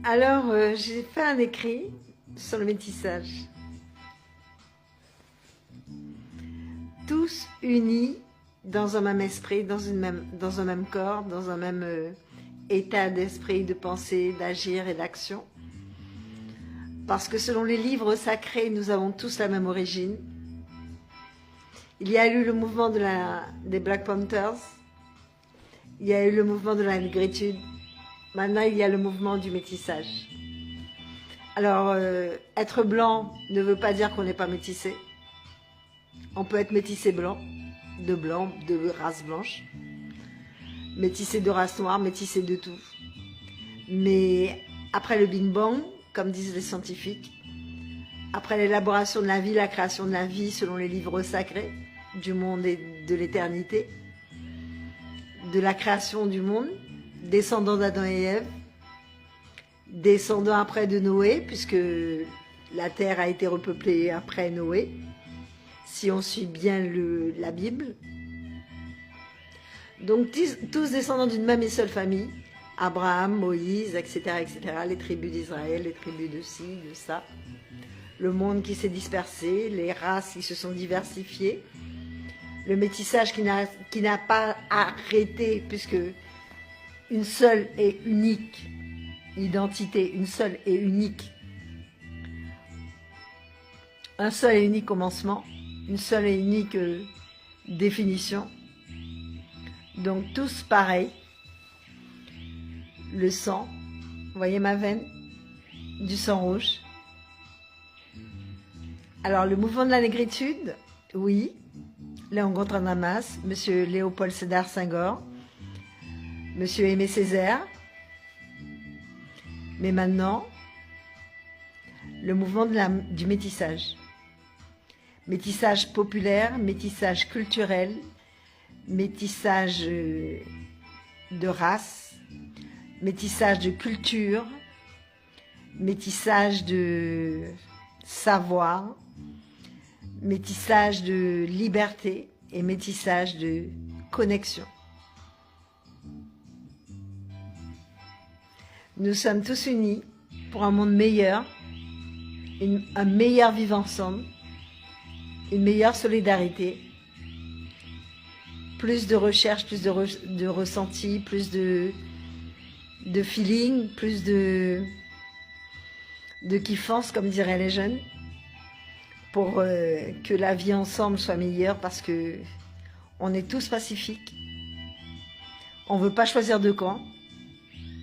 Alors, j'ai fait un écrit sur le métissage. Tous unis dans un même esprit, dans un même corps, dans un même état d'esprit, de pensée, d'agir et d'action. Parce que selon les livres sacrés, nous avons tous la même origine. Il y a eu le mouvement des Black Panthers, il y a eu le mouvement de la négritude, maintenant il y a le mouvement du métissage. Alors, être blanc ne veut pas dire qu'on n'est pas métissé. On peut être métissé blanc, de race blanche, métissé de race noire, métissé de tout. Mais après le Big Bang, comme disent les scientifiques, après l'élaboration de la vie, la création de la vie selon les livres sacrés du monde et de l'éternité, de la création du monde, descendant d'Adam et Ève, descendant après de Noé, puisque la terre a été repeuplée après Noé, si on suit bien la Bible. Donc tous descendants d'une même et seule famille, Abraham, Moïse, etc., etc., les tribus d'Israël, les tribus de ci, de ça, le monde qui s'est dispersé, les races qui se sont diversifiées, le métissage qui n'a pas arrêté, puisque une seule et unique identité, une seule et unique, un seul et unique commencement, une seule et unique définition. Donc tous pareils. Le sang, vous voyez ma veine, du sang rouge. Alors le mouvement de la négritude, oui, Léon Gontran Damas, Monsieur Léopold Sédar Senghor, Monsieur Aimé Césaire. Mais maintenant, le mouvement du métissage. Métissage populaire, métissage culturel, métissage de race, métissage de culture, métissage de savoir, métissage de liberté et métissage de connexion. Nous sommes tous unis pour un monde meilleur, un meilleur vivre ensemble, une meilleure solidarité, plus de recherche, plus de ressenti, plus de feeling, plus de kiffance, comme diraient les jeunes, pour que la vie ensemble soit meilleure, parce que on est tous pacifiques. On ne veut pas choisir de camp.